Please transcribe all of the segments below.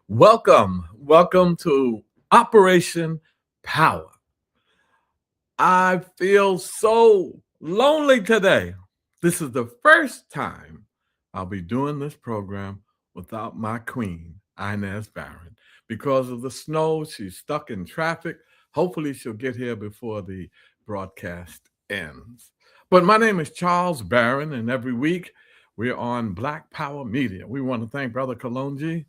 Welcome to Operation Power. I feel so lonely today. This is the first time I'll be doing this program without my queen, Inez Barron. Because of the snow, she's stuck in traffic. Hopefully, she'll get here before the broadcast ends. But my name is Charles Barron, and every week we're on Black Power Media. We want to thank Brother Kalonji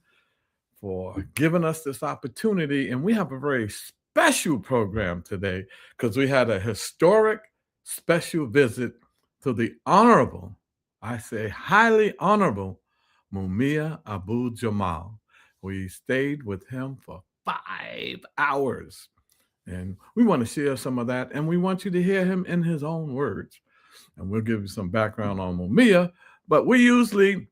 for giving us this opportunity. And we have a very special program today because we had a historic special visit to the honorable, I say highly honorable, Mumia Abu-Jamal. We stayed with him for 5 hours. And we want to share some of that. And we want you to hear him in his own words. And we'll give you some background on Mumia. But we usually,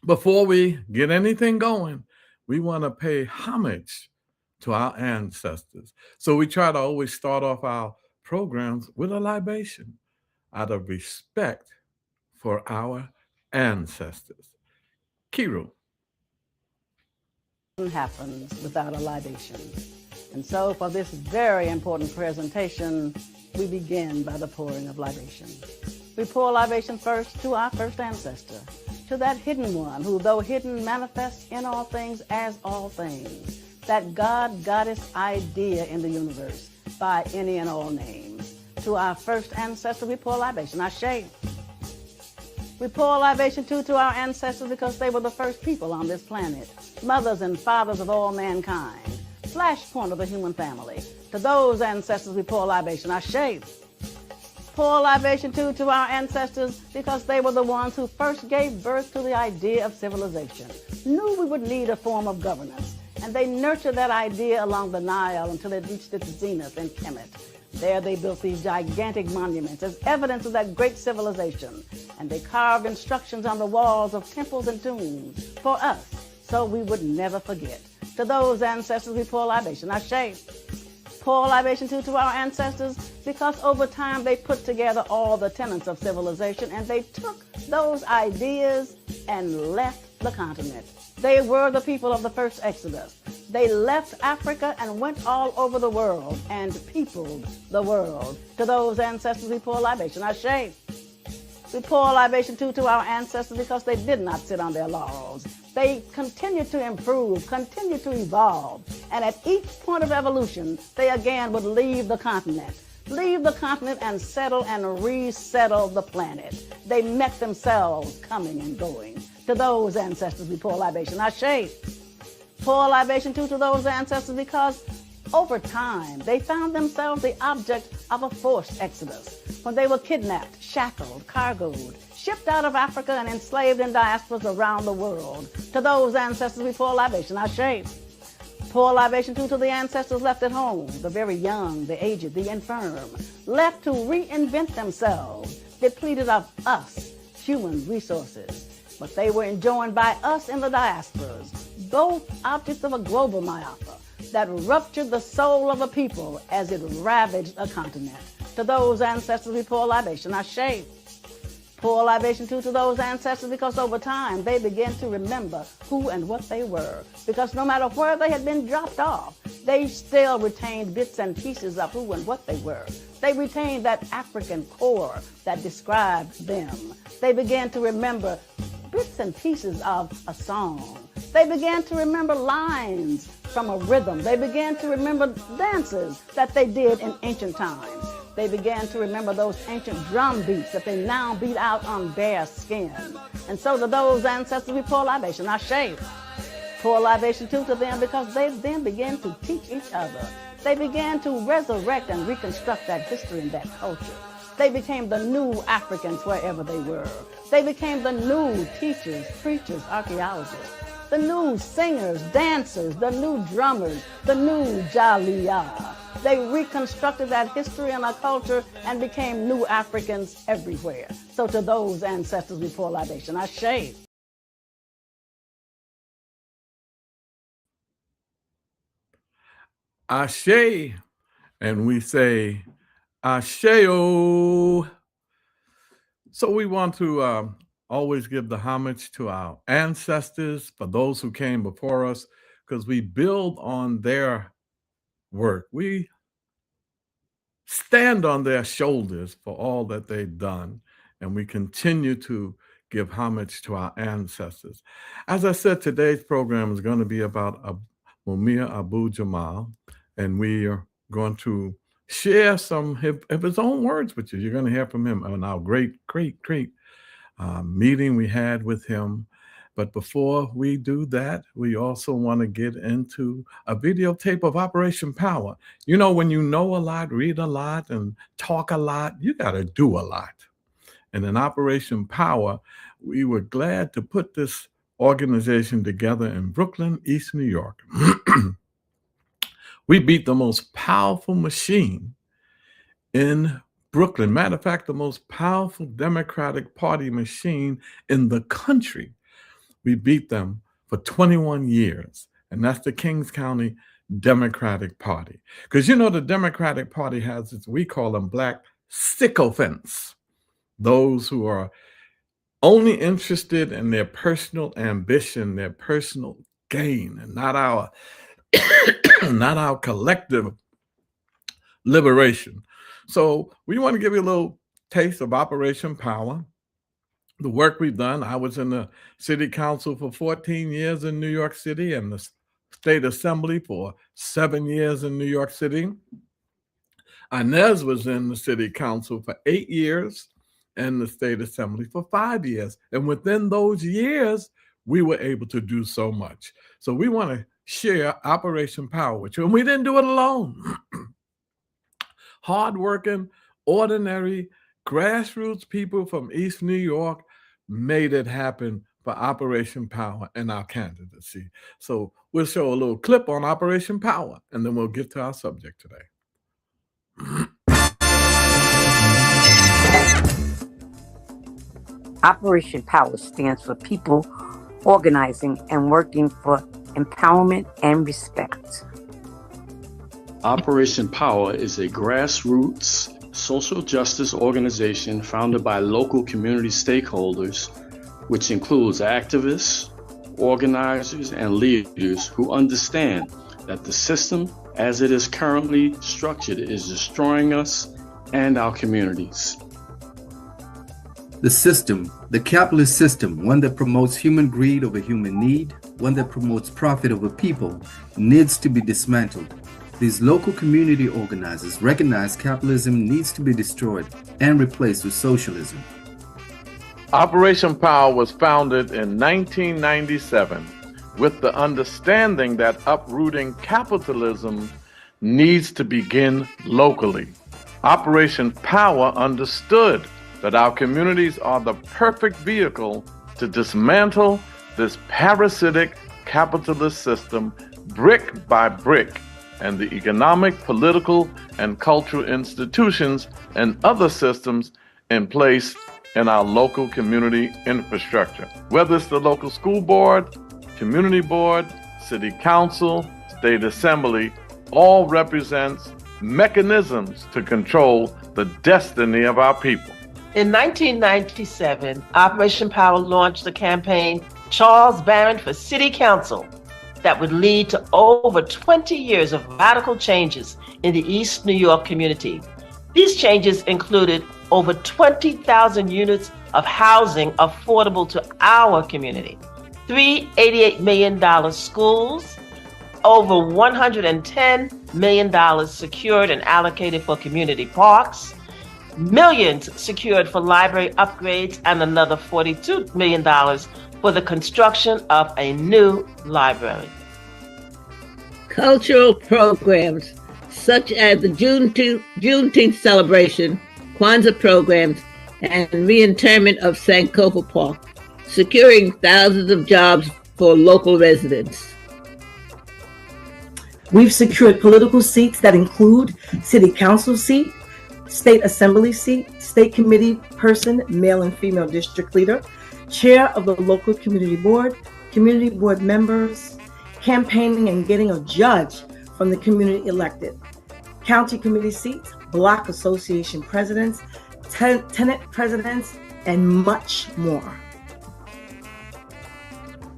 before we get anything going, we want to pay homage to our ancestors. So we try to always start off our programs with a libation out of respect for our ancestors. Kiru. Happens without a libation. And so for this very important presentation, we begin by the pouring of libation. We pour libation first to our first ancestor, to that hidden one who, though hidden, manifests in all things as all things, that God-Goddess idea in the universe by any and all names. To our first ancestor, we pour libation, Ashe. We pour libation too to our ancestors because they were the first people on this planet, mothers and fathers of all mankind, flashpoint of the human family. To those ancestors, we pour libation, Ashe. Pour libation too to our ancestors because they were the ones who first gave birth to the idea of civilization, knew we would need a form of governance, and they nurtured that idea along the Nile until it reached its zenith in Kemet. There they built these gigantic monuments as evidence of that great civilization, and they carved instructions on the walls of temples and tombs for us, so we would never forget. To those ancestors we pour libation, Ashe. Pour libation too to our ancestors because over time they put together all the tenets of civilization and they took those ideas and left the continent. They were the people of the first Exodus. They left Africa and went all over the world and peopled the world. To those ancestors we pour libation, Ashe. We pour libation too to our ancestors because they did not sit on their laurels. They continued to improve, continued to evolve, and at each point of evolution, they again would leave the continent and settle and resettle the planet. They met themselves coming and going. To those ancestors, we pour libation, Ashe. Pour libation too to those ancestors because over time, they found themselves the object of a forced exodus when they were kidnapped, shackled, cargoed, shipped out of Africa and enslaved in diasporas around the world. To those ancestors, we pour libation, Ashe. Pour libation too to the ancestors left at home, the very young, the aged, the infirm, left to reinvent themselves, depleted of us, human resources. But they were enjoined by us in the diasporas, both objects of a global myopia that ruptured the soul of a people as it ravaged a continent. To those ancestors we pour libation, Ashe. Pour libation too to those ancestors because over time they began to remember who and what they were. Because no matter where they had been dropped off, they still retained bits and pieces of who and what they were. They retained that African core that described them. They began to remember bits and pieces of a song. They began to remember lines from a rhythm. They began to remember dances that they did in ancient times. They began to remember those ancient drum beats that they now beat out on bare skin. And so to those ancestors we pour libation, Ashe. Pour libation too to them because they then began to teach each other. They began to resurrect and reconstruct that history and that culture. They became the new Africans wherever they were. They became the new teachers, preachers, archaeologists, the new singers, dancers, the new drummers, the new Jaliyah. They reconstructed that history and our culture and became new Africans everywhere. So to those ancestors we pour libation, Ashe. Ashe. And we say, Asheo. So we want to always give the homage to our ancestors, for those who came before us, because we build on their work. We stand on their shoulders for all that they've done, and we continue to give homage to our ancestors. As I said, today's program is going to be about Mumia Abu-Jamal, and we are going to share some of his own words with you. You're going to hear from him on our great meeting we had with him. But before we do that, we also want to get into a videotape of Operation Power. You know, when you know a lot, read a lot, and talk a lot, you got to do a lot. And in Operation Power, we were glad to put this organization together in Brooklyn, East New York. We beat the most powerful machine in Brooklyn. Matter of fact, the most powerful Democratic Party machine in the country. We beat them for 21 years, and that's the Kings County Democratic Party. Because, you know, the Democratic Party has this, we call them black sycophants, those who are only interested in their personal ambition, their personal gain, and not our not our collective liberation. So we want to give you a little taste of Operation Power, the work we've done. I was in the city council for 14 years in New York City and the state assembly for 7 years in New York City. Inez was in the city council for 8 years and the state assembly for 5 years. And within those years, we were able to do so much. So we want to share Operation Power with you. And we didn't do it alone. Hardworking, ordinary, grassroots people from East New York made it happen for Operation Power and our candidacy. So we'll show a little clip on Operation Power, and then we'll get to our subject today. Operation Power stands for people organizing and working for empowerment and respect. Operation Power is a grassroots social justice organization founded by local community stakeholders, which includes activists, organizers, and leaders who understand that the system as it is currently structured is destroying us and our communities. The system, the capitalist system, one that promotes human greed over human need, one that promotes profit over people, needs to be dismantled. These local community organizers recognize capitalism needs to be destroyed and replaced with socialism. Operation Power was founded in 1997 with the understanding that uprooting capitalism needs to begin locally. Operation Power understood that our communities are the perfect vehicle to dismantle this parasitic capitalist system brick by brick, and the economic, political, and cultural institutions and other systems in place in our local community infrastructure. Whether it's the local school board, community board, city council, state assembly, all represents mechanisms to control the destiny of our people. In 1997, Operation Power launched the campaign Charles Barron for City Council that would lead to over 20 years of radical changes in the East New York community. These changes included over 20,000 units of housing affordable to our community, 3 $88 million schools, over $110 million secured and allocated for community parks, millions secured for library upgrades, and another $42 million for the construction of a new library. Cultural programs such as the Juneteenth celebration, Kwanzaa programs, and reinterment of Sankofa Park, securing thousands of jobs for local residents. We've secured political seats that include city council seat, state assembly seat, state committee person, male and female district leader, chair of the local community board members, campaigning and getting a judge from the community elected, county committee seats, block association presidents, tenant presidents, and much more.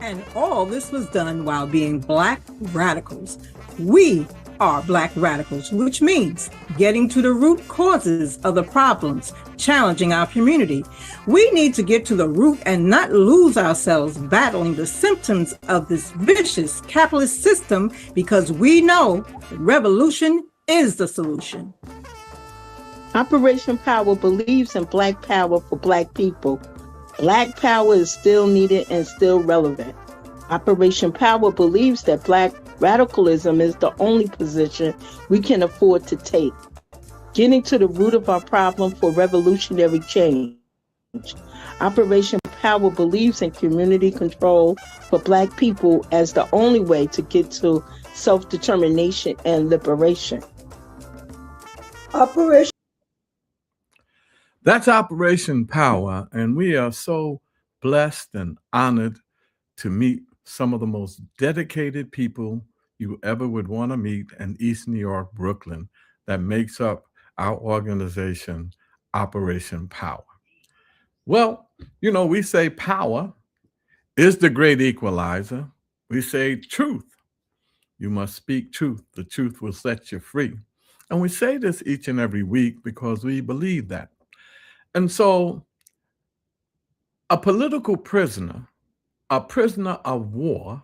And all this was done while being Black radicals. We are Black radicals, which means getting to the root causes of the problems challenging our community. We need to get to the root and not lose ourselves battling the symptoms of this vicious capitalist system, because we know revolution is the solution. Operation Power believes in Black power for Black people. Black power is still needed and still relevant. Operation Power believes that Black radicalism is the only position we can afford to take. Getting to the root of our problem for revolutionary change. Operation Power believes in community control for Black people as the only way to get to self-determination and liberation. That's Operation Power, and we are so blessed and honored to meet some of the most dedicated people you ever would want to meet in East New York, Brooklyn, that makes up our organization, Operation Power. Well, you know, we say power is the great equalizer. We say truth. You must speak truth. The truth will set you free. And we say this each and every week because we believe that. And so a political prisoner, a prisoner of war,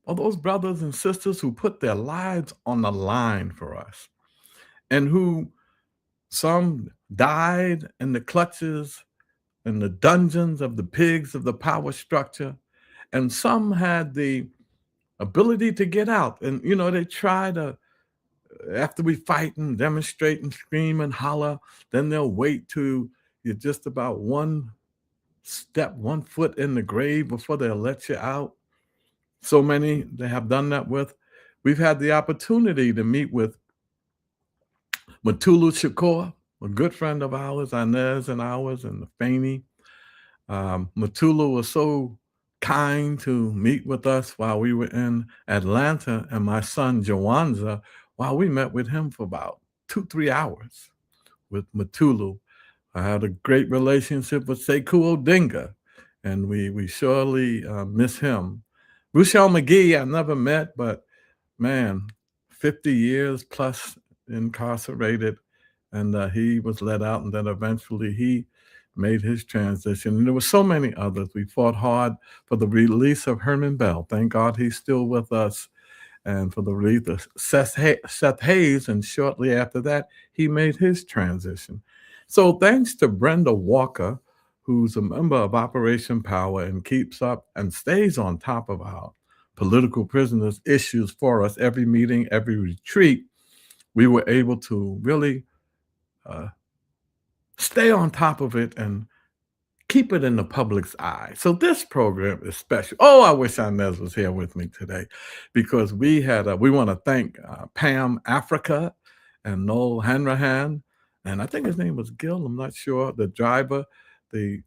are those brothers and sisters who put their lives on the line for us, and who some died in the clutches, in the dungeons of the pigs of the power structure, and some had the ability to get out. And, you know, they try to, after we fight and demonstrate and scream and holler, then they'll wait till you're just about one foot in the grave before they'll let you out. So many they have done that with. We've had the opportunity to meet with Mutulu Shakur, a good friend of ours, Inez and ours, and Faney. Mutulu was so kind to meet with us while we were in Atlanta, and my son Jawanza, while we met with him for about 2-3 hours with Mutulu. I had a great relationship with Sekou Odinga, and we surely miss him. Ruchell McGee, I never met, but man, 50 years plus incarcerated, and he was let out, and then eventually he made his transition. And there were so many others. We fought hard for the release of Herman Bell. Thank God he's still with us. And for the release of Seth Hayes, and shortly after that, he made his transition. So thanks to Brenda Walker, who's a member of Operation Power and keeps up and stays on top of our political prisoners issues for us every meeting, every retreat, we were able to really stay on top of it and keep it in the public's eye. So this program is special. Oh, I wish Inez was here with me today, because we want to thank Pam Africa and Noel Hanrahan, and I think his name was Gil, I'm not sure, the driver, the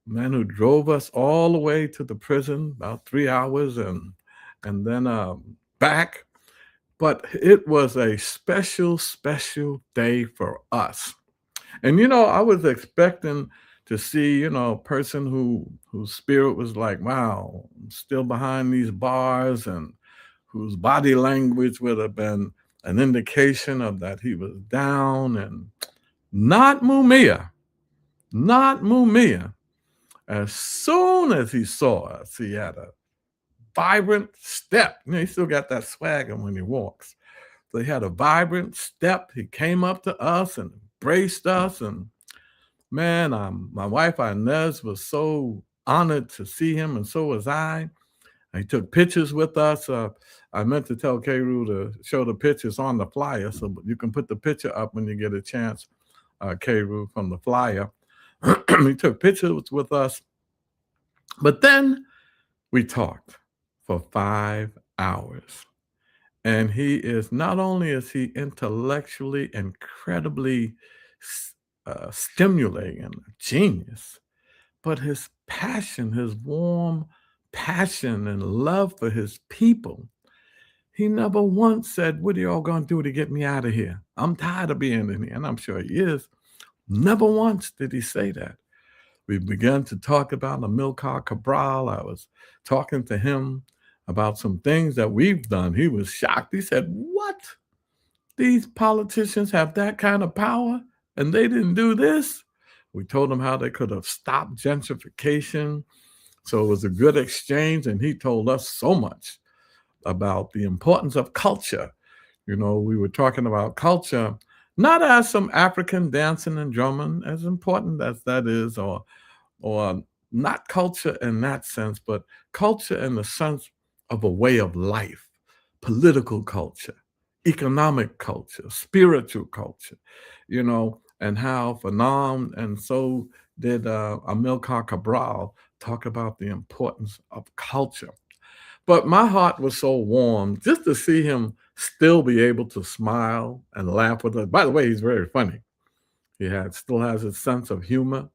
man who drove us all the way to the prison, about 3 hours, and then back. But it was a special, special day for us. And, you know, I was expecting to see, you know, a person whose spirit was like, wow, I'm still behind these bars, and whose body language would have been an indication of that he was down. And not Mumia. As soon as he saw us, he had a vibrant step. You know, he still got that swagger when he walks. So he had a vibrant step. He came up to us and embraced us. And man, my wife Inez was so honored to see him, and so was I. He took pictures with us. I meant to tell K-Roo to show the pictures on the flyer, so you can put the picture up when you get a chance, K-Roo, from the flyer. He took pictures with us. But then we talked for 5 hours. And he is, not only is he intellectually incredibly stimulating and a genius, but his passion, his warm passion and love for his people. He never once said, what are y'all going to do to get me out of here? I'm tired of being in here. And I'm sure he is. Never once did he say that. We began to talk about Amilcar Cabral. I was talking to him about some things that we've done. He was shocked. He said, "What? These politicians have that kind of power and they didn't do this?" We told him how they could have stopped gentrification. So it was a good exchange, and he told us so much about the importance of culture. We were talking about culture, not as some African dancing and drumming, as important as that is, or not culture in that sense, but culture in the sense of a way of life, political culture, economic culture, spiritual culture, and how Fanon and so did Amilcar Cabral talk about the importance of culture. But my heart was so warm just to see him still be able to smile and laugh with us. By the way, he's very funny. Still has a sense of humor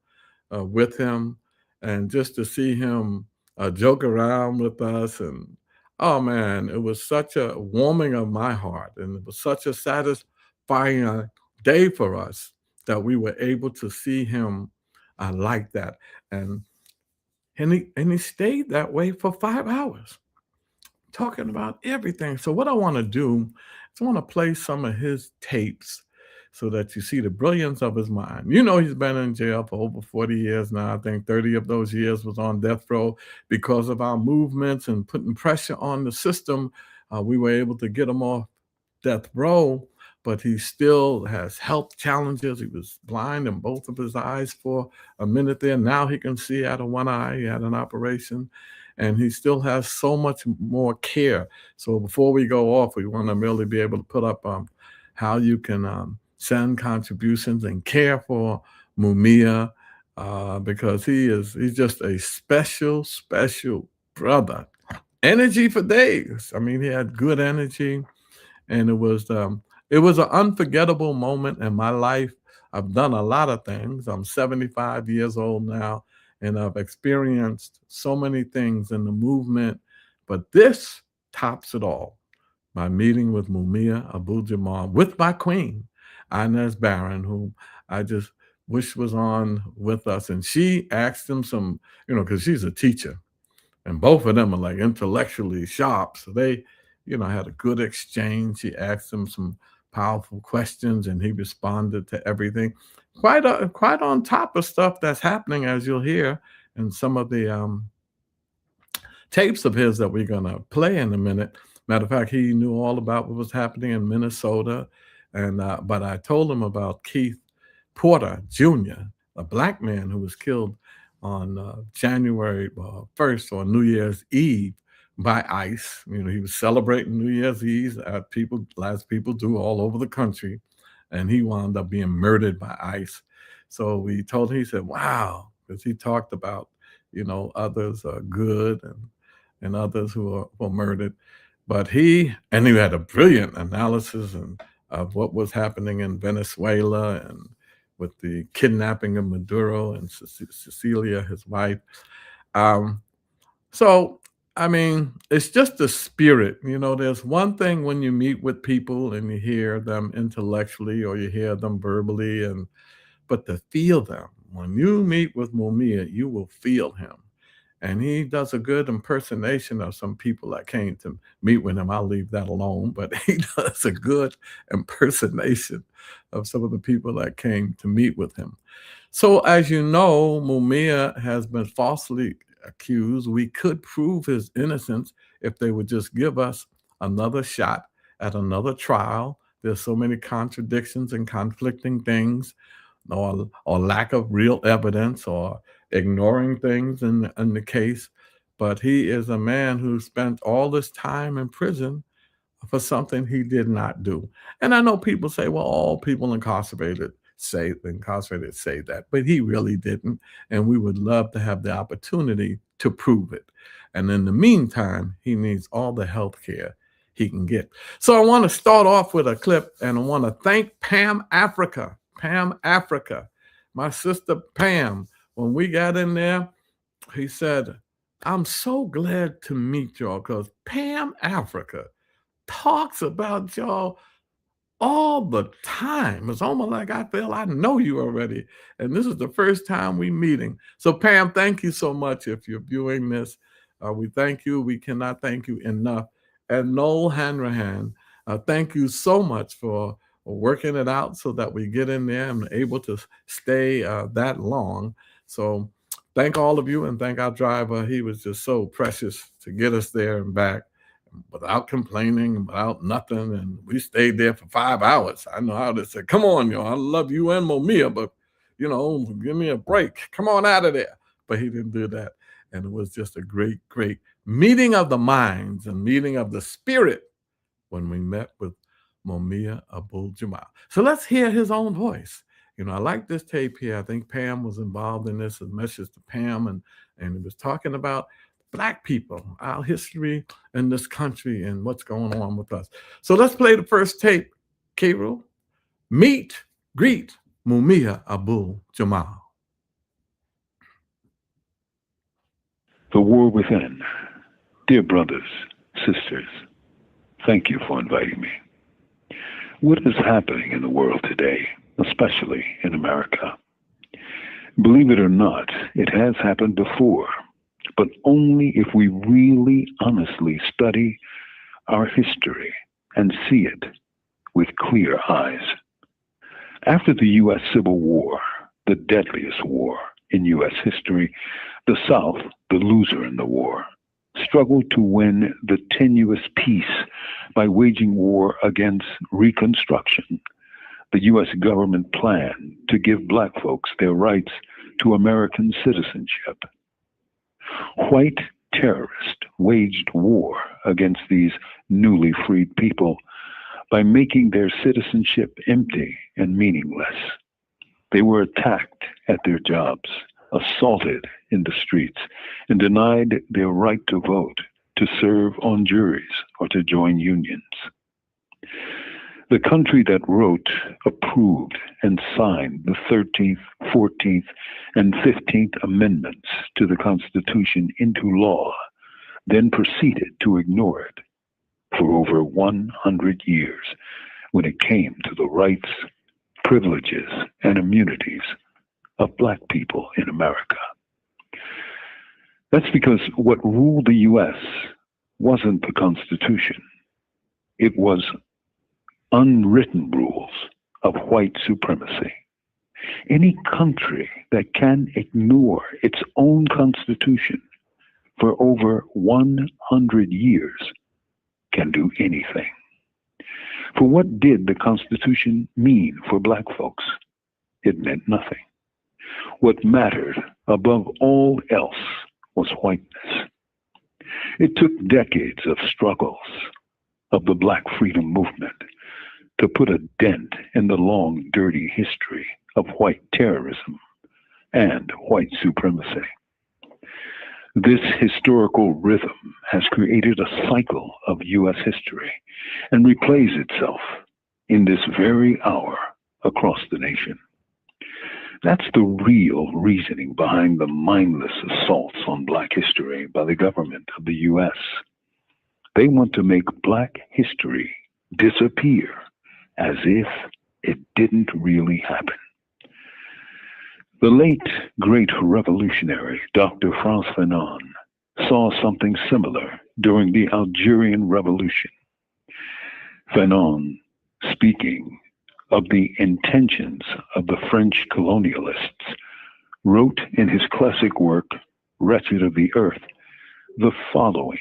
with him, and just to see him joke around with us, and oh man, it was such a warming of my heart, and it was such a satisfying day for us that we were able to see him like that, and he stayed that way for 5 hours talking about everything. So what I want to do is I want to play some of his tapes so that you see the brilliance of his mind. He's been in jail for over 40 years now. I think 30 of those years was on death row because of our movements and putting pressure on the system. We were able to get him off death row, but he still has health challenges. He was blind in both of his eyes for a minute there. Now he can see out of one eye. He had an operation, and he still has so much more care. So before we go off, we want to really be able to put up how you can send contributions and care for Mumia, because he's just a special, special brother. Energy for days. I mean, he had good energy, and it was an unforgettable moment in my life. I've done a lot of things. I'm 75 years old now, and I've experienced so many things in the movement, but this tops it all. My meeting with Mumia Abu-Jamal, with my queen, Inez Barron, whom I just wish was on with us. And she asked him some, because she's a teacher, and both of them are like intellectually sharp. So they, had a good exchange. She asked him some powerful questions, and he responded to everything. Quite on top of stuff that's happening, as you'll hear in some of the tapes of his that we're gonna play in a minute. Matter of fact, he knew all about what was happening in Minnesota, and but I told him about Keith Porter Jr., a black man who was killed on January 1st, or New Year's Eve, by ICE. He was celebrating New Year's Eve, as people do all over the country, and he wound up being murdered by ICE. So we told him, he said, "Wow," because he talked about, others are good, and others who were murdered. But he had a brilliant analysis of what was happening in Venezuela, and with the kidnapping of Maduro and Cecilia, his wife. So, I mean, it's just the spirit. There's one thing when you meet with people and you hear them intellectually or you hear them verbally, but to feel them. When you meet with Mumia, you will feel him. And he does a good impersonation of some people that came to meet with him. I'll leave that alone, but he does a good impersonation of some of the people that came to meet with him. So, as you know, Mumia has been falsely accused. We could prove his innocence if they would just give us another shot at another trial. There's so many contradictions and conflicting things, or lack of real evidence, or ignoring things in the case. But he is a man who spent all this time in prison for something he did not do. And I know people say, well, all people incarcerated say that, but he really didn't. And we would love to have the opportunity to prove it. And in the meantime, he needs all the health care he can get. So I want to start off with a clip, and I want to thank Pam Africa. Pam Africa, my sister Pam. When we got in there, he said, "I'm so glad to meet y'all, because Pam Africa talks about y'all all the time. It's almost like I feel I know you already. And this is the first time we meeting. So Pam, thank you so much. If you're viewing this, we thank you. We cannot thank you enough. And Noel Hanrahan, thank you so much for working it out so that we get in there and able to stay that long. So thank all of you and thank our driver. He was just so precious to get us there and back without complaining, without nothing. And we stayed there for 5 hours. I know how to say, come on, y'all, I love you and Mumia, but, give me a break. Come on out of there. But he didn't do that. And it was just a great, great meeting of the minds and meeting of the spirit when we met with Mumia Abu-Jamal. So let's hear his own voice. I like this tape here. I think Pam was involved in this, a message to Pam, and he was talking about Black people, our history in this country and what's going on with us. So let's play the first tape, K-Rool. Meet, greet Mumia Abu-Jamal. The War Within. Dear brothers, sisters, thank you for inviting me. What is happening in the world today, especially in America? Believe it or not, it has happened before, but only if we really honestly study our history and see it with clear eyes. After the U.S. Civil War, the deadliest war in U.S. history, the South, the loser in the war, struggled to win the tenuous peace by waging war against Reconstruction. The U.S. government planned to give Black folks their rights to American citizenship. White terrorists waged war against these newly freed people by making their citizenship empty and meaningless. They were attacked at their jobs, assaulted in the streets, and denied their right to vote, to serve on juries, or to join unions. The country that wrote, approved, and signed the 13th, 14th, and 15th Amendments to the Constitution into law then proceeded to ignore it for over 100 years when it came to the rights, privileges, and immunities of Black people in America. That's because what ruled the U.S. wasn't the Constitution. It was unwritten rules of white supremacy. Any country that can ignore its own Constitution for over 100 years can do anything. For what did the Constitution mean for Black folks? It meant nothing. What mattered above all else was whiteness. It took decades of struggles of the Black freedom movement to put a dent in the long, dirty history of white terrorism and white supremacy. This historical rhythm has created a cycle of U.S. history and replays itself in this very hour across the nation. That's the real reasoning behind the mindless assaults on Black history by the government of the U.S. They want to make Black history disappear as if it didn't really happen. The late, great revolutionary Dr. Frantz Fanon saw something similar during the Algerian Revolution. Fanon, speaking of the intentions of the French colonialists, wrote in his classic work, Wretched of the Earth, the following: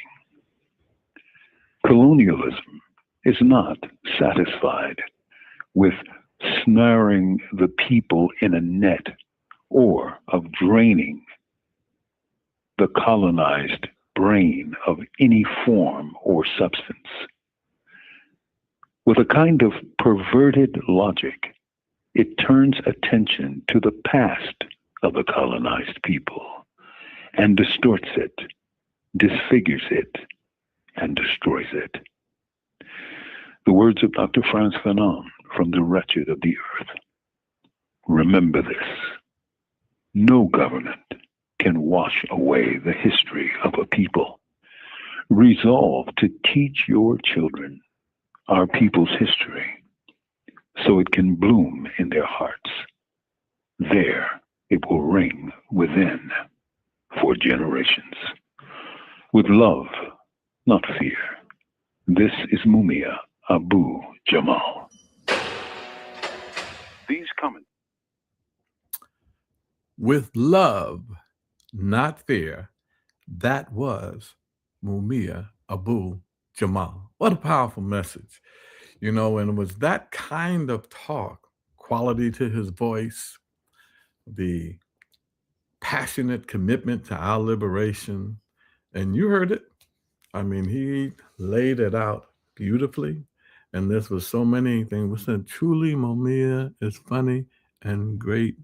colonialism is not satisfied with snaring the people in a net or of draining the colonized brain of any form or substance. With a kind of perverted logic, it turns attention to the past of the colonized people and distorts it, disfigures it, and destroys it. The words of Dr. Frantz Fanon from The Wretched of the Earth. Remember this: no government can wash away the history of a people. Resolve to teach your children our people's history so it can bloom in their hearts. There it will ring within for generations. With love, not fear. This is Mumia Abu-Jamal. These comments. With love, not fear. That was Mumia Abu-Jamal. What a powerful message. You know, and it was that kind of talk, quality to his voice, the passionate commitment to our liberation. And you heard it. I mean, he laid it out beautifully. And this was so many things. We said, truly, Mumia is funny and great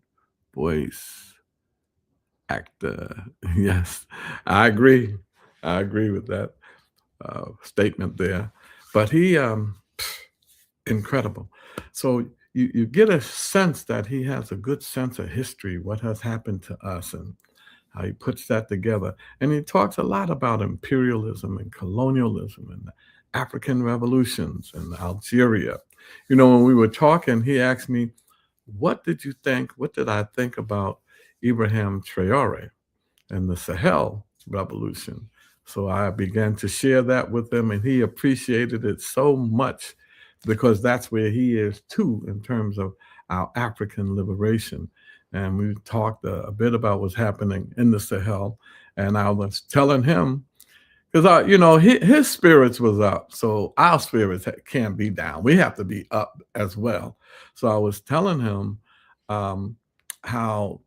voice actor. Yes, I agree. I agree with that statement there. But he, incredible. So you get a sense that he has a good sense of history, what has happened to us, and how he puts that together. And he talks a lot about imperialism and colonialism and the African revolutions and Algeria. You know, when we were talking, he asked me, what did you think? What did I think about Ibrahim Traore and the Sahel revolution? So I began to share that with him, and he appreciated it so much because that's where he is too in terms of our African liberation. And we talked a bit about what's happening in the Sahel. And I was telling him, because you know, his spirits was up, so our spirits can't be down. We have to be up as well. So I was telling him how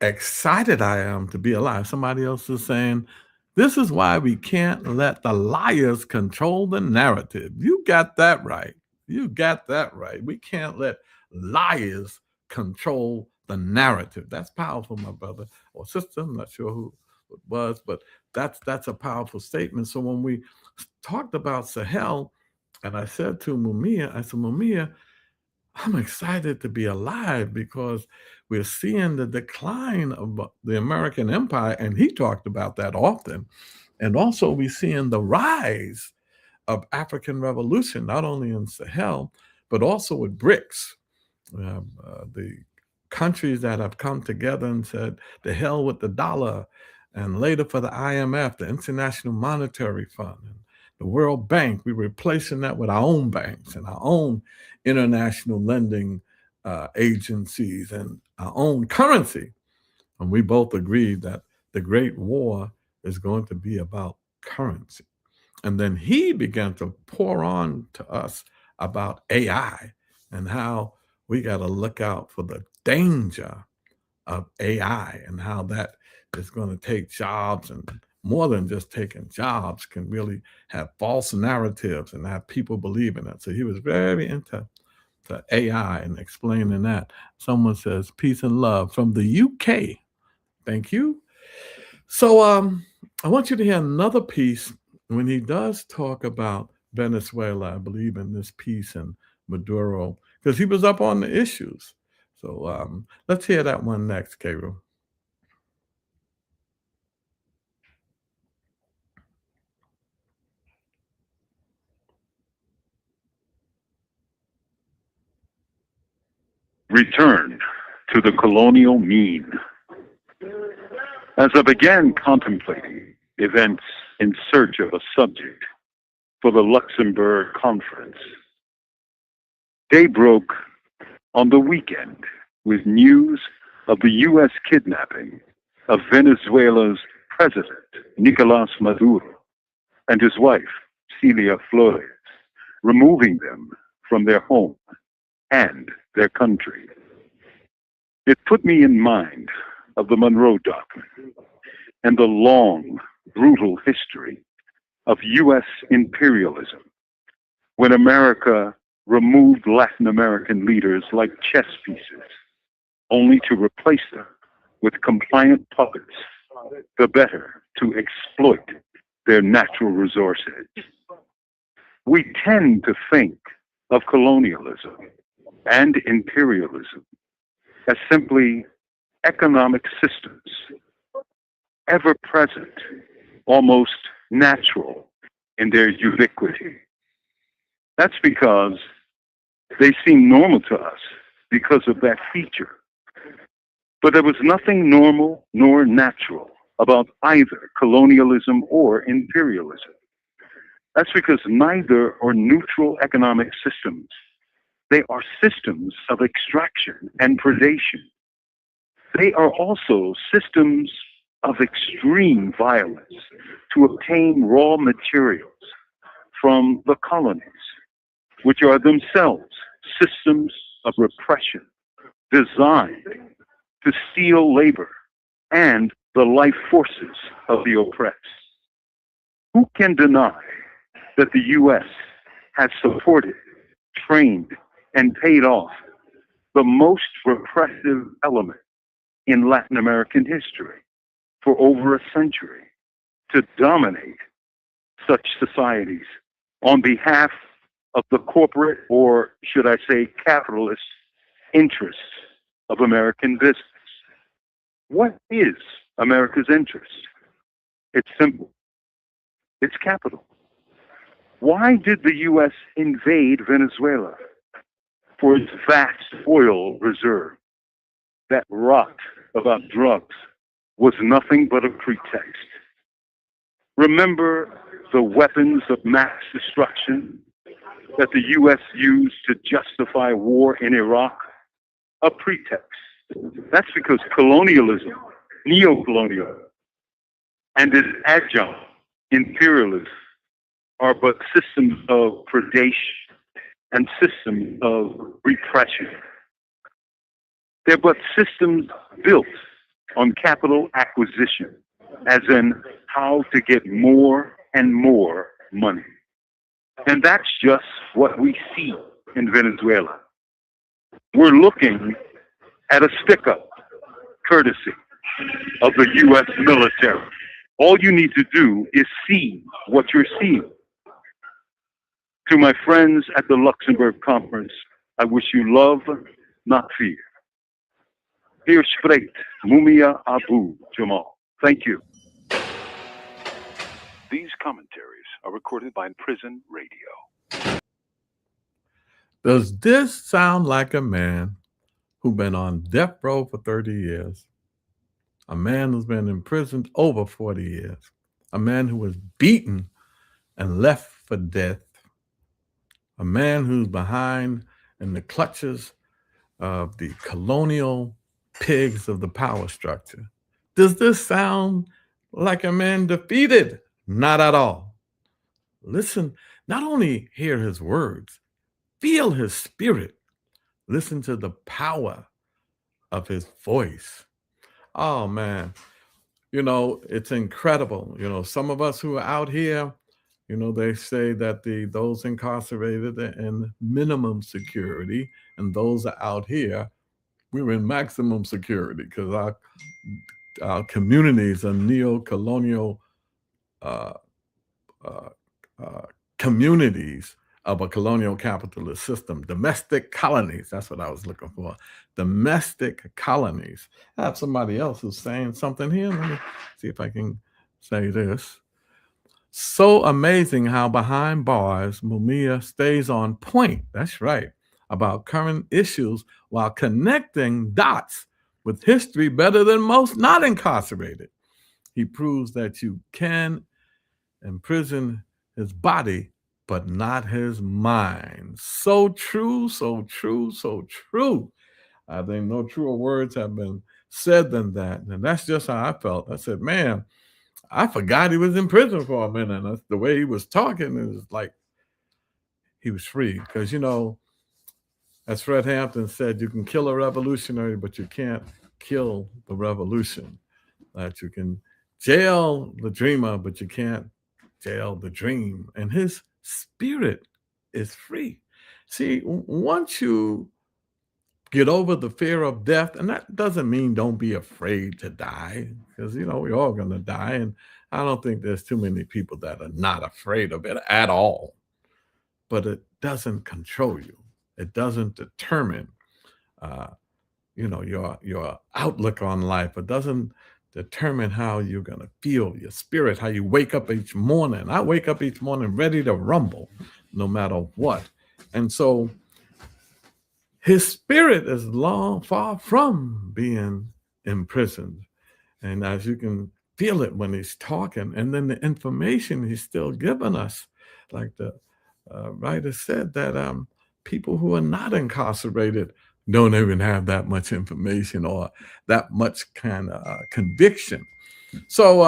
excited I am to be alive. Somebody else is saying, this is why we can't let the liars control the narrative. You got that right. You got that right. We can't let liars control the narrative. That's powerful, my brother or sister. I'm not sure who it was, but that's a powerful statement. So when we talked about Sahel, and I said to Mumia, I said, Mumia, I'm excited to be alive because we're seeing the decline of the American empire, and he talked about that often. And also we're seeing the rise of African revolution, not only in Sahel, but also with BRICS, the countries that have come together and said, the hell with the dollar, and later for the IMF, the International Monetary Fund, and the World Bank. We're replacing that with our own banks and our own international lending agencies and our own currency. And we both agreed that the Great War is going to be about currency. And then he began to pour on to us about AI and how we got to look out for the danger of AI and how that is going to take jobs, and more than just taking jobs, can really have false narratives and have people believe in it. So he was very into AI and explaining that. Someone says, peace and love from the UK. Thank you. So I want you to hear another piece when he does talk about Venezuela. I believe in this piece and Maduro, because he was up on the issues. So let's hear that one next, Cairo. Return to the colonial mean. As I began contemplating events in search of a subject for the Luxembourg conference, day broke on the weekend with news of the U.S. kidnapping of Venezuela's president, Nicolas Maduro, and his wife, Celia Flores, removing them from their home and their country. It put me in mind of the Monroe Doctrine and the long, brutal history of U.S. imperialism, when America removed Latin American leaders like chess pieces, only to replace them with compliant puppets, the better to exploit their natural resources. We tend to think of colonialism and imperialism as simply economic systems, ever present, almost natural in their ubiquity. That's because They seem normal to us because of that feature. But there was nothing normal nor natural about either colonialism or imperialism. That's because neither are neutral economic systems. They are systems of extraction and predation. They are also systems of extreme violence to obtain raw materials from the colonies, which are themselves systems of repression designed to steal labor and the life forces of the oppressed. Who can deny that the U.S. has supported, trained, and paid off the most repressive element in Latin American history for over a century to dominate such societies on behalf of the corporate, or should I say capitalist, interests of American business? What is America's interest? It's simple. It's capital. Why did the U.S. invade Venezuela? For its vast oil reserve. That rot about drugs was nothing but a pretext. Remember the weapons of mass destruction that the U.S. used to justify war in Iraq? A pretext. That's because colonialism, neocolonialism, and its adjunct, imperialism, are but systems of predation and systems of repression. They're but systems built on capital acquisition, as in how to get more and more money. And that's just what we see in Venezuela. We're looking at a stick-up, courtesy of the U.S. military. All you need to do is see what you're seeing. To my friends at the Luxembourg Conference, I wish you love, not fear. Hier spreekt Mumia Abu-Jamal. Thank you. These commentaries are recorded by Prison Radio. Does this sound like a man who's been on death row for 30 years? A man who's been imprisoned over 40 years? A man who was beaten and left for death? A man who's behind in the clutches of the colonial pigs of the power structure? Does this sound like a man defeated? Not at all. Listen, not only hear his words, feel his spirit. Listen to the power of his voice. Oh, man. You know, it's incredible. You know, some of us who are out here, you know, they say that those incarcerated are in minimum security, and those are out here, we're in maximum security because our communities are neo-colonial communities of a colonial capitalist system. Domestic colonies, that's what I was looking for. Domestic colonies. I have somebody else who's saying something here. Let me see if I can say this. So amazing how behind bars, Mumia stays on point. That's right. About current issues while connecting dots with history better than most not incarcerated. He proves that you can imprison his body, but not his mind. So true, so true, so true. I think no truer words have been said than that. And that's just how I felt. I said, man, I forgot he was in prison for a minute. That's the way he was talking. It was like he was free. Because, you know, as Fred Hampton said, you can kill a revolutionary, but you can't kill the revolution. That you can jail the dreamer, but you can't jail the dream. And his spirit is free. See, once you get over the fear of death, and that doesn't mean don't be afraid to die, because, you know, we're all going to die. And I don't think there's too many people that are not afraid of it at all. But it doesn't control you. It doesn't determine, you know, your outlook on life. It doesn't determine how you're going to feel, your spirit, how you wake up each morning. I wake up each morning ready to rumble no matter what. And so his spirit is far from being imprisoned. And as you can feel it when he's talking, and then the information he's still giving us, like the writer said, that people who are not incarcerated don't even have that much information or that much kind of conviction. So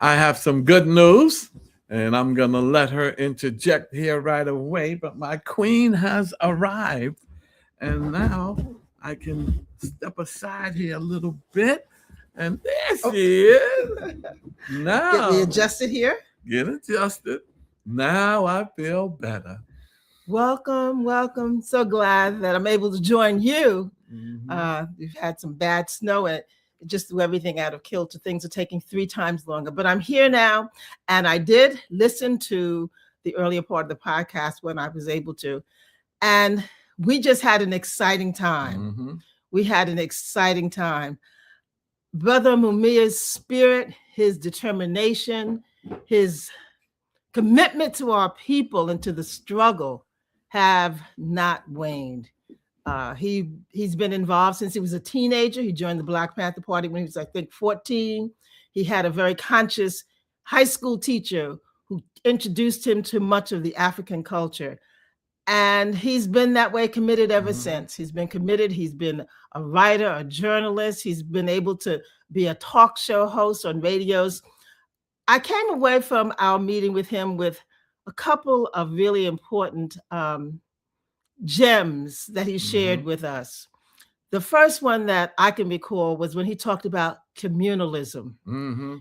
I have some good news, and I'm going to let her interject here right away. But my queen has arrived, and now I can step aside here a little bit. And there she is. Now, get me adjusted here. Get adjusted. Now I feel better. Welcome, welcome. So glad that I'm able to join you. Mhm. We've had some bad snow and it just threw everything out of kilter. Things are taking 3 times longer, but I'm here now. And I did listen to the earlier part of the podcast when I was able to. And we just had an exciting time. Mhm. We had an exciting time. Brother Mumia's spirit, his determination, his commitment to our people and to the struggle have not waned. He's been involved since he was a teenager. He joined the Black Panther Party when he was, I think, 14. He had a very conscious high school teacher who introduced him to much of the African culture. And he's been that way, committed ever since. He's been committed. He's been a writer, a journalist. He's been able to be a talk show host on radios. I came away from our meeting with him with a couple of really important gems that he shared with us. The first one that I can recall was when he talked about communalism.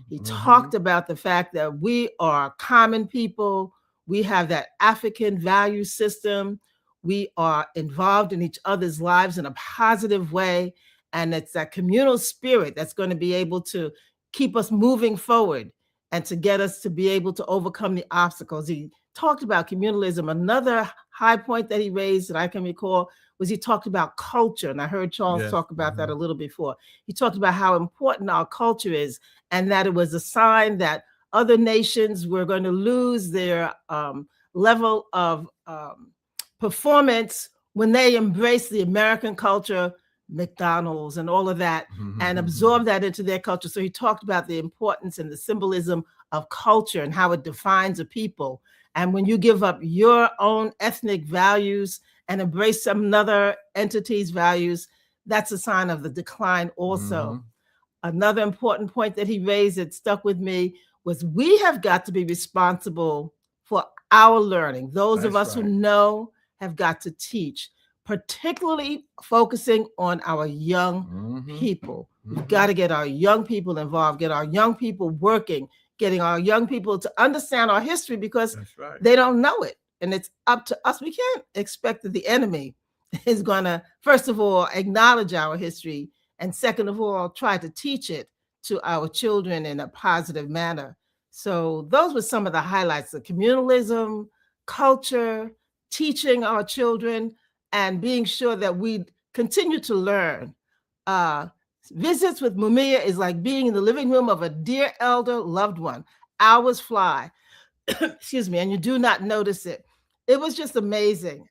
He talked about the fact that we are common people. We have that African value system. We are involved in each other's lives in a positive way. And it's that communal spirit that's going to be able to keep us moving forward and to get us to be able to overcome the obstacles. He talked about communalism. Another high point that he raised that I can recall was he talked about culture. And I heard Charles talk about that a little before. He talked about how important our culture is and that it was a sign that other nations were going to lose their level of performance when they embrace the American culture, McDonald's and all of that, and absorb that into their culture. So he talked about the importance and the symbolism of culture and how it defines a people. And when you give up your own ethnic values and embrace some another entity's values, that's a sign of the decline also. Another important point that he raised that stuck with me was we have got to be responsible for our learning. Those of us who know have got to teach, particularly focusing on our young people. We've got to get our young people involved, get our young people working, getting our young people to understand our history because they don't know it. And it's up to us. We can't expect that the enemy is going to, first of all, acknowledge our history, and second of all, try to teach it to our children in a positive manner. So those were some of the highlights: the communalism, culture, teaching our children, and being sure that we continue to learn. Visits with Mumia is like being in the living room of a dear elder loved one. Hours fly, excuse me, and you do not notice it. It was just amazing.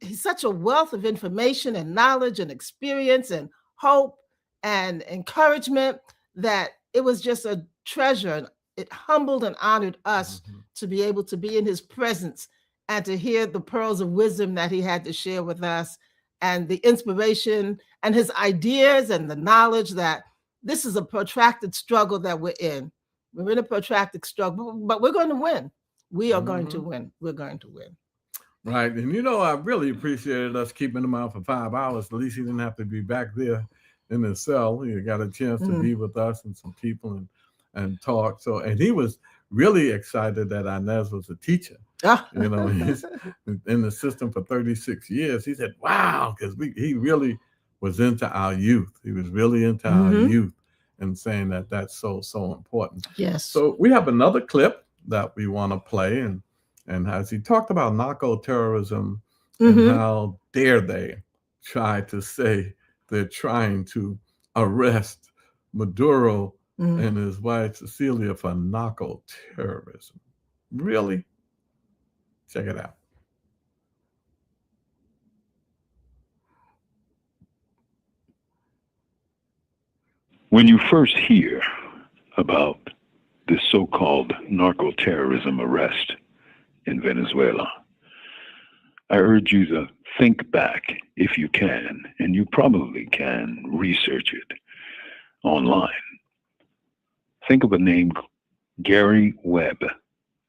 He's such a wealth of information and knowledge and experience and hope and encouragement that it was just a treasure. And it humbled and honored us to be able to be in his presence and to hear the pearls of wisdom that he had to share with us, and the inspiration and his ideas and the knowledge that this is a protracted struggle that we're in. We're in a protracted struggle, but we're going to win. We are going to win. We're going to win. Right. And you know, I really appreciated us keeping him out for 5 hours. At least he didn't have to be back there in his cell. He got a chance to be with us and some people and talk. So, and he was really excited that Inez was a teacher. You know, he's in the system for 36 years. He said, wow, because he really was into our youth. He was really into our youth and saying that that's so important. Yes. So we have another clip that we want to play. And as he talked about narco terrorism and how dare they try to say they're trying to arrest Maduro and his wife Cecilia for narco terrorism. Really? Check it out. When you first hear about this so-called narco-terrorism arrest in Venezuela, I urge you to think back, if you can, and you probably can research it online. Think of a name, Gary Webb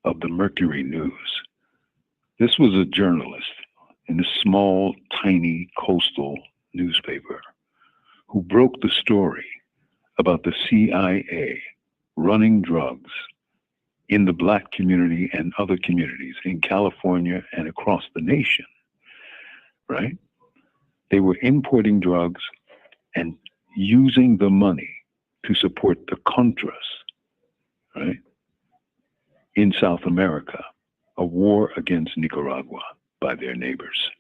of the Mercury News. This was a journalist in a small, tiny coastal newspaper who broke the story about the CIA running drugs in the Black community and other communities in California and across the nation, right? They were importing drugs and using the money to support the Contras, right? In South America, a war against Nicaragua by their neighbors.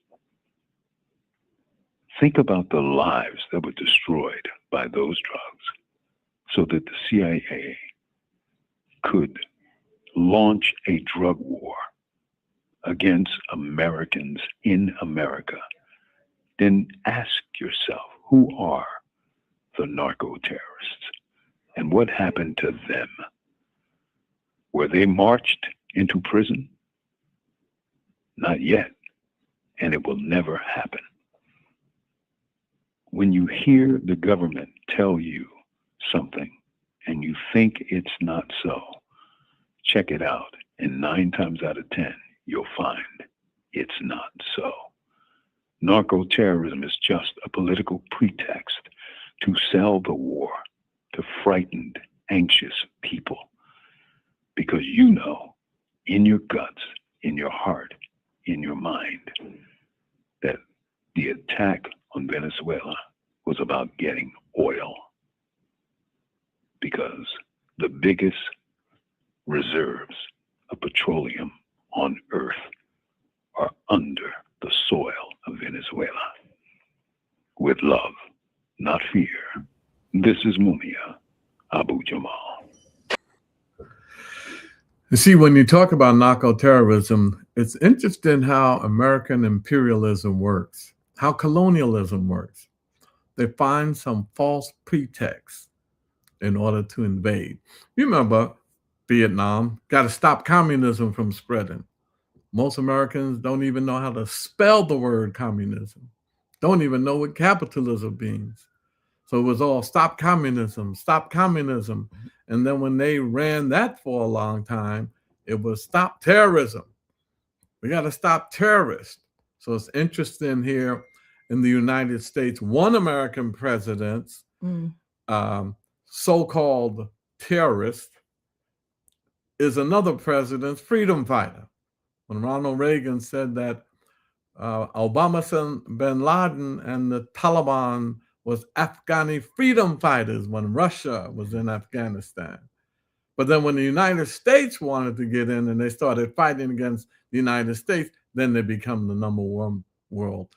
Think about the lives that were destroyed by those drugs so that the CIA could launch a drug war against Americans in America. Then ask yourself, who are the narco-terrorists and what happened to them? Were they marched into prison? Not yet, and it will never happen. When you hear the government tell you something and you think it's not so, check it out, and 9 times out of 10, you'll find it's not so. Narco-terrorism is just a political pretext to sell the war to frightened, anxious people. Because you know, in your guts, in your heart, in your mind, that the attack on Venezuela was about getting oil. Because the biggest reserves of petroleum on earth are under the soil of Venezuela. With love, not fear. This is Mumia, Abu-Jamal. You see, when you talk about narco-terrorism, it's interesting how American imperialism works, how colonialism works. They find some false pretext in order to invade. You remember Vietnam, got to stop communism from spreading. Most Americans don't even know how to spell the word communism, don't even know what capitalism means. So it was all stop communism, stop communism. And then when they ran that for a long time, it was stop terrorism. We got to stop terrorists. So it's interesting here in the United States, one American president's so-called terrorist is another president's freedom fighter. When Ronald Reagan said that Osama bin Laden and the Taliban was Afghani freedom fighters when Russia was in Afghanistan. But then when the United States wanted to get in and they started fighting against the United States, then they become the #1 world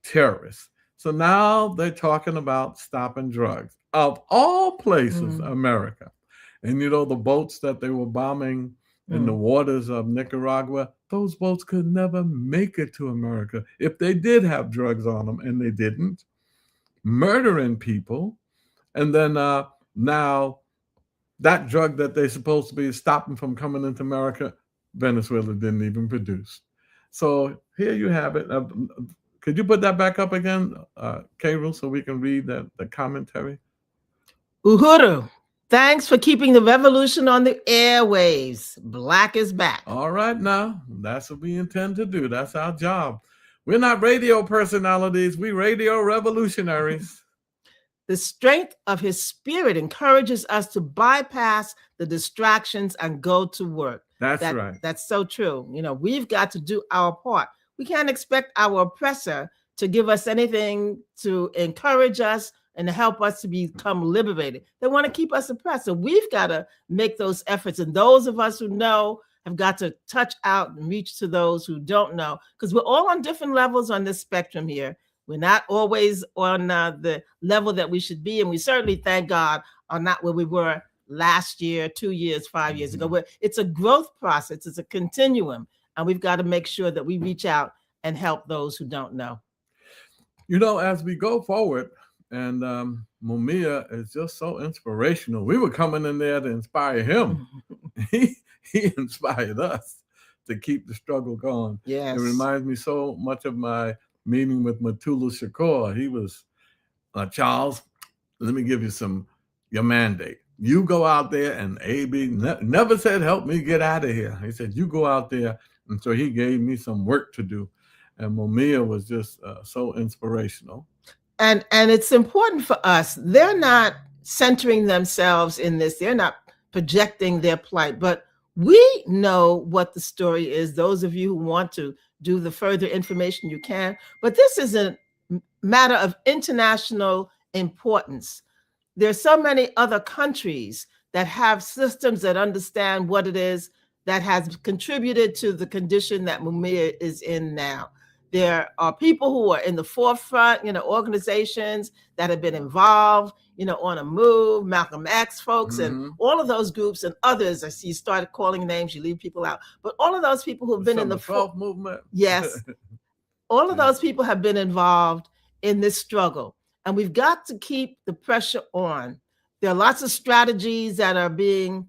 terrorists. So now they're talking about stopping drugs. Of all places, America. And you know, the boats that they were bombing in the waters of Nicaragua, those boats could never make it to America if they did have drugs on them, and they didn't. Murdering people. And then now that drug that they're supposed to be stopping from coming into America, Venezuela didn't even produce. So here you have it. Could you put that back up again, K-Rule, so we can read the commentary? Uhuru, thanks for keeping the revolution on the airwaves. Black is back. All right, now, that's what we intend to do. That's our job. We're not radio personalities. We radio revolutionaries. The strength of his spirit encourages us to bypass the distractions and go to work. That's right. That's so true. You know, we've got to do our part. We can't expect our oppressor to give us anything to encourage us and to help us to become liberated. They want to keep us oppressed. So we've got to make those efforts. And those of us who know have got to touch out and reach to those who don't know, because we're all on different levels on this spectrum here. We're not always on the level that we should be. And we certainly, thank God, are not where we were last year, 2 years, 5 years ago. It's a growth process. It's a continuum. And we've got to make sure that we reach out and help those who don't know. You know, as we go forward, and Mumia is just so inspirational. We were coming in there to inspire him. he inspired us to keep the struggle going. Yes. It reminds me so much of my meeting with Matula Shakur. He was, Charles, let me give you your mandate. You go out there, and AB never said, help me get out of here. He said, you go out there. And so he gave me some work to do. And Mumia was just so inspirational. And it's important for us. They're not centering themselves in this. They're not projecting their plight, but we know what the story is. Those of you who want to do the further information, you can. But this is a matter of international importance. There's so many other countries that have systems that understand what it is that has contributed to the condition that Mumia is in now. There are people who are in the forefront, organizations that have been involved, on a move, Malcolm X folks, and all of those groups and others. I see you started calling names, you leave people out. But all of those people who've been in the 12 movement. Yes. All of those people have been involved in this struggle. And we've got to keep the pressure on. There are lots of strategies that are being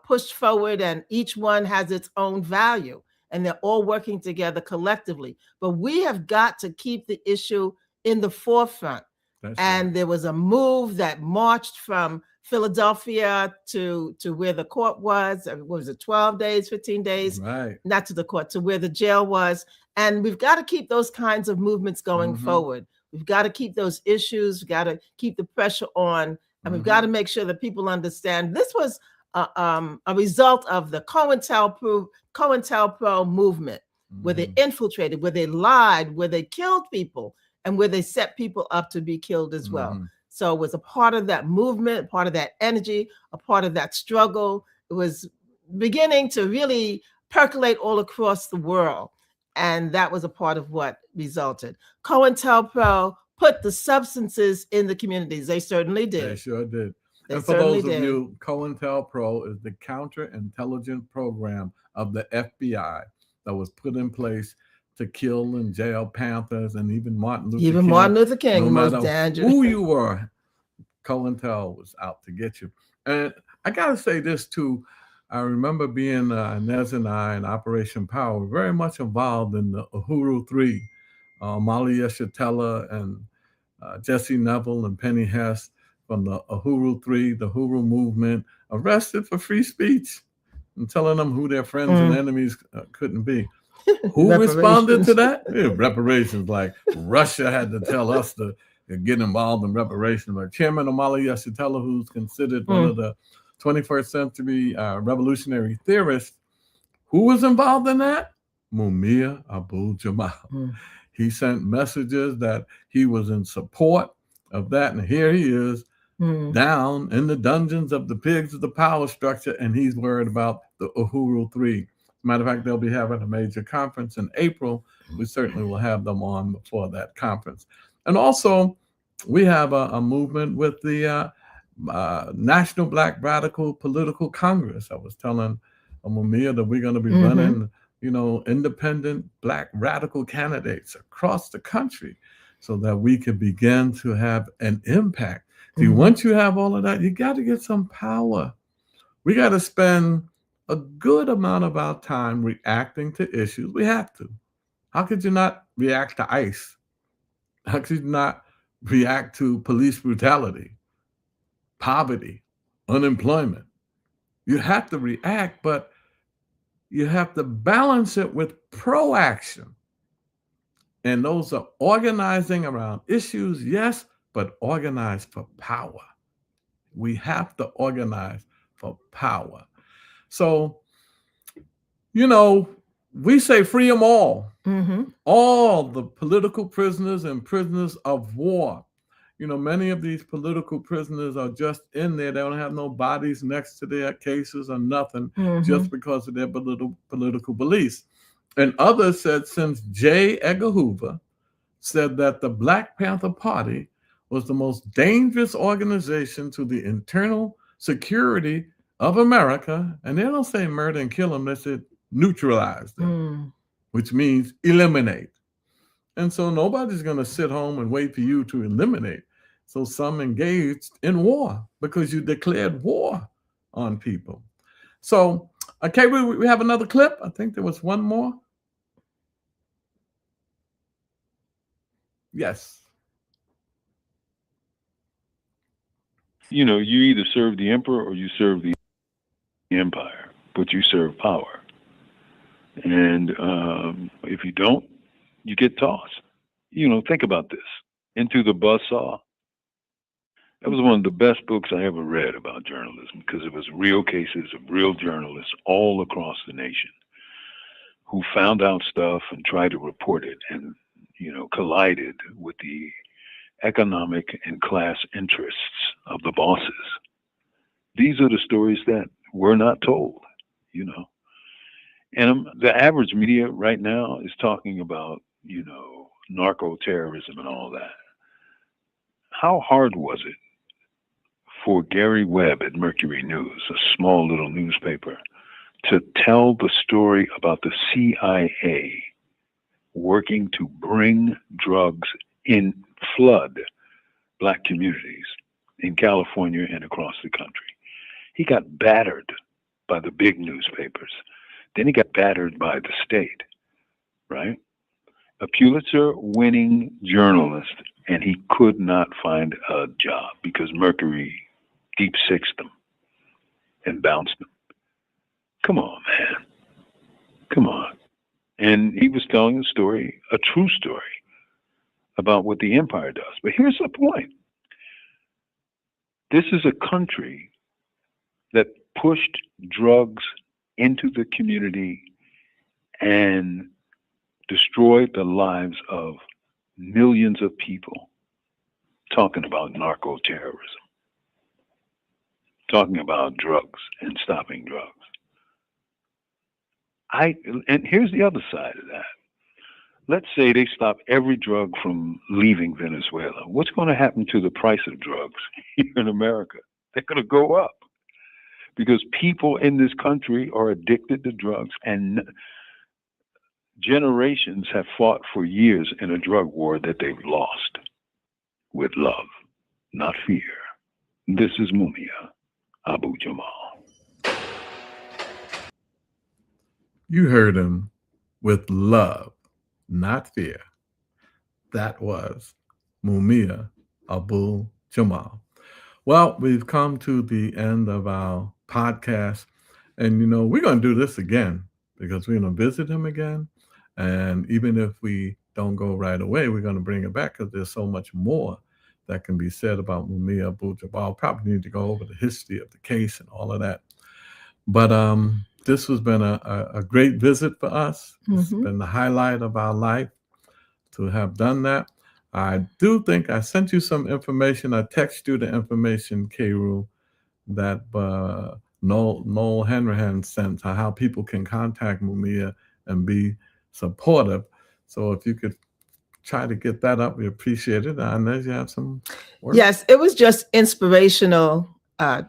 pushed forward, and each one has its own value. And they're all working together collectively. But we have got to keep the issue in the forefront. Right. There was a move that marched from Philadelphia to where the court was. What was it, 12 days, 15 days? Right. Not to the court, to where the jail was. And we've got to keep those kinds of movements going forward. We've got to keep those issues. We've got to keep the pressure on. And we've got to make sure that people understand this was a result of the COINTELPRO movement, where they infiltrated, where they lied, where they killed people, and where they set people up to be killed as well. So it was a part of that movement, part of that energy, a part of that struggle. It was beginning to really percolate all across the world. And that was a part of what resulted. COINTELPRO put the substances in the communities. They certainly did. They sure did. And for those of you, COINTELPRO is the counterintelligence program of the FBI that was put in place to kill and jail Panthers and even Martin Luther King. No matter who you were, COINTEL was out to get you. And I got to say this too. I remember being, Nez and I in Operation Power, very much involved in the Uhuru 3. Molly Yeshitela and Jesse Neville and Penny Hess from the Uhuru 3, the Uhuru movement, arrested for free speech and telling them who their friends and enemies couldn't be. Who responded to that? Yeah, reparations. Like Russia had to tell us to get involved in reparations. Like Chairman Omali Yeshitela, who's considered one of the 21st century revolutionary theorists, who was involved in that? Mumia Abu-Jamal. He sent messages that he was in support of that. And here he is down in the dungeons of the pigs of the power structure, and he's worried about the Uhuru 3. Matter of fact, they'll be having a major conference in April. We certainly will have them on before that conference. And also, we have a movement with the National Black Radical Political Congress. I was telling Mumia that we're going to be running, independent Black radical candidates across the country so that we can begin to have an impact. See, once you have all of that, you got to get some power. We got to spend a good amount of our time reacting to issues. We have to. How could you not react to ICE? How could you not react to police brutality, poverty, unemployment? You have to react, but you have to balance it with proaction. And those are organizing around issues, yes, but organize for power. We have to organize for power. So, we say free them all. All the political prisoners and prisoners of war. Many of these political prisoners are just in there. They don't have no bodies next to their cases or nothing, just because of their political beliefs. And others said, since J. Edgar Hoover said that the Black Panther Party was the most dangerous organization to the internal security of America, and they don't say murder and kill them, they said neutralize them, which means eliminate. And so nobody's going to sit home and wait for you to eliminate. So some engaged in war because you declared war on people. So, okay, we have another clip. I think there was one more. Yes. You know, you either serve the emperor or you serve the empire, but you serve power. And if you don't, you get tossed. You know, think about this. Into the Buzzsaw. That was one of the best books I ever read about journalism because it was real cases of real journalists all across the nation who found out stuff and tried to report it and, you know, collided with the economic and class interests of the bosses. These are the stories that were not told, you know. And the average media right now is talking about, you know, narco terrorism and all that. How hard was it for Gary Webb at Mercury News, a small little newspaper, to tell the story about the CIA working to bring drugs in, flood Black communities in California and across the country? He got battered by the big newspapers. Then he got battered by the state, right? A Pulitzer-winning journalist, and he could not find a job because Mercury deep sixed them and bounced them. Come on, man. Come on. And he was telling a story, a true story, about what the empire does. But here's the point. This is a country that pushed drugs into the community and destroyed the lives of millions of people, talking about narco terrorism, talking about drugs and stopping drugs. And here's the other side of that. Let's say they stop every drug from leaving Venezuela. What's going to happen to the price of drugs here in America? They're going to go up because people in this country are addicted to drugs, and generations have fought for years in a drug war that they've lost with love, not fear. This is Mumia, Abu-Jamal. You heard him, with love, not fear. That was Mumia Abu-Jamal. Well, we've come to the end of our podcast. And, you know, we're going to do this again because we're going to visit him again. And even if we don't go right away, we're going to bring it back because there's so much more that can be said about Mumia Abu-Jamal. Probably need to go over the history of the case and all of that. But this has been a great visit for us. It's been the highlight of our life to have done that. I do think I sent you some information. I texted you the information, K-Roo, that Noel Henrahan sent, how people can contact Mumia and be supportive. So if you could try to get that up, we appreciate it. I know you have some work. Yes, it was just inspirational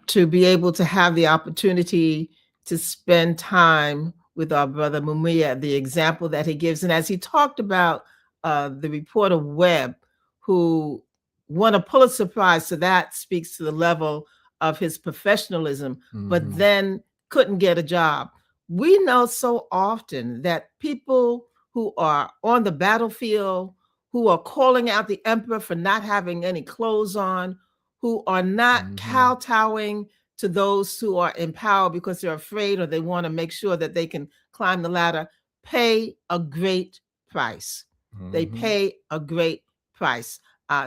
to be able to have the opportunity to spend time with our brother Mumia, the example that he gives. And as he talked about the reporter Webb, who won a Pulitzer Prize, so that speaks to the level of his professionalism, but then couldn't get a job. We know so often that people who are on the battlefield, who are calling out the emperor for not having any clothes on, who are not kowtowing to those who are in power because they're afraid or they want to make sure that they can climb the ladder, pay a great price. They pay a great price.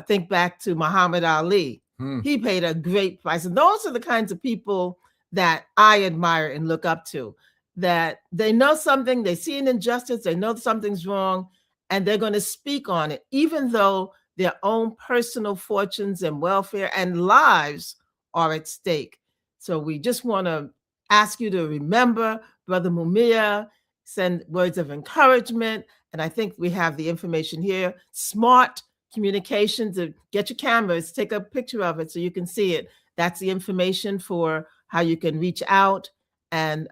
Think back to Muhammad Ali. He paid a great price. And those are the kinds of people that I admire and look up to, that they know something, they see an injustice, they know something's wrong, and they're going to speak on it, even though their own personal fortunes and welfare and lives are at stake. So we just want to ask you to remember Brother Mumia, send words of encouragement. And I think we have the information here. Smart communications, get your cameras, take a picture of it so you can see it. That's the information for how you can reach out and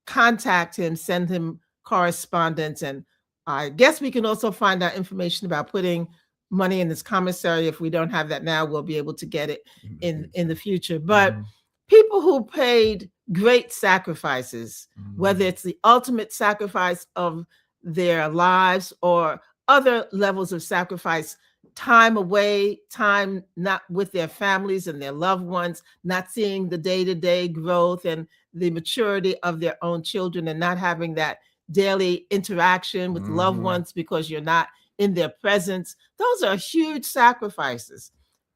contact him, send him correspondence. And I guess we can also find out information about putting money in this commissary. If we don't have that now, we'll be able to get it in the future. But people who paid great sacrifices, whether it's the ultimate sacrifice of their lives or other levels of sacrifice, time away, time not with their families and their loved ones, not seeing the day-to-day growth and the maturity of their own children, and not having that daily interaction with loved ones because you're not in their presence. Those are huge sacrifices.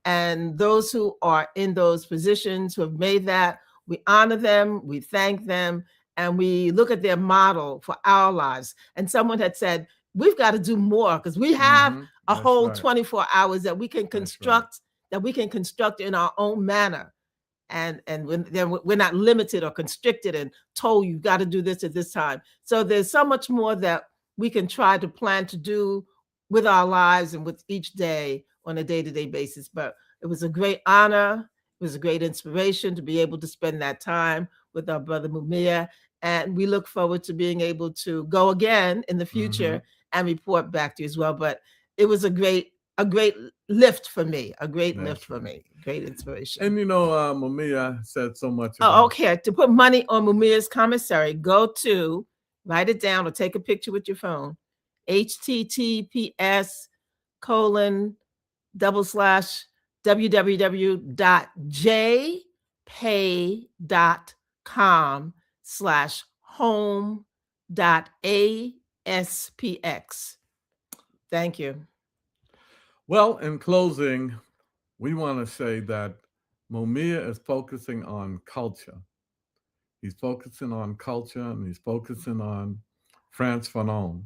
And those who are in those positions who have made that, we honor them, we thank them, and we look at their model for our lives. And someone had said, we've got to do more because we have a whole 24 hours that we can construct, that we can construct in our own manner. And then we're not limited or constricted and told you've got to do this at this time. So there's so much more that we can try to plan to do with our lives and with each day on a day-to-day basis. But it was a great honor. It was a great inspiration to be able to spend that time with our brother Mumia. And we look forward to being able to go again in the future and report back to you as well. But it was a great lift for me, great inspiration. And Mumia said so much about okay. To put money on Mumia's commissary, go to, write it down or take a picture with your phone, https://www.jpay.com/home.aspx. Thank you. Well, in closing, we want to say that Mumia is focusing on culture. He's focusing on culture and he's focusing on France Fanon.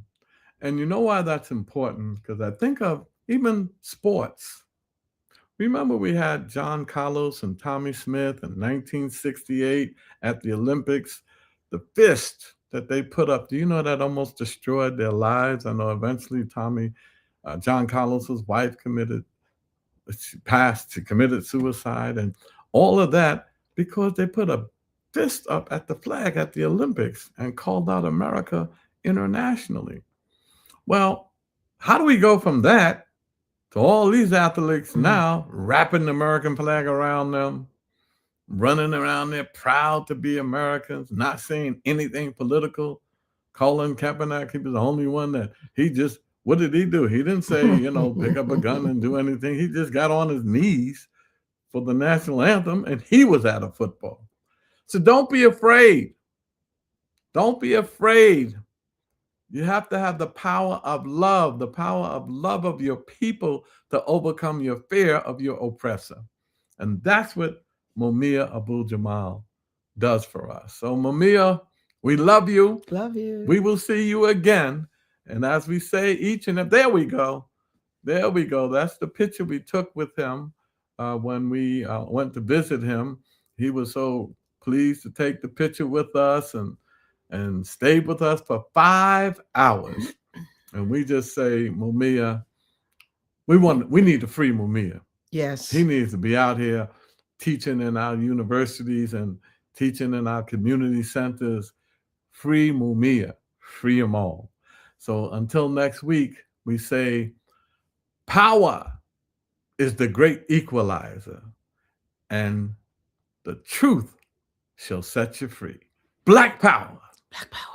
And you know why that's important? Because I think of even sports. Remember we had John Carlos and Tommy Smith in 1968 at the Olympics. The fist that they put up, do you know that almost destroyed their lives? I know eventually John Carlos's wife committed suicide and all of that because they put a fist up at the flag at the Olympics and called out America internationally. Well, how do we go from that to all these athletes now wrapping the American flag around them, running around there proud to be Americans, not saying anything political? Colin Kaepernick, he was the only one that what did he do? He didn't say, pick up a gun and do anything. He just got on his knees for the national anthem and he was at a football. So don't be afraid. Don't be afraid. You have to have the power of love of your people to overcome your fear of your oppressor. And that's what Mumia Abu-Jamal does for us. So Mumia, we love you. Love you. We will see you again. And as we say there we go. That's the picture we took with him when we went to visit him. He was so pleased to take the picture with us and stayed with us for 5 hours. And we just say, Mumia, we need to free Mumia. Yes. He needs to be out here teaching in our universities and teaching in our community centers. Free Mumia, free them all. So until next week, we say, power is the great equalizer, and the truth shall set you free. Black power. Black power.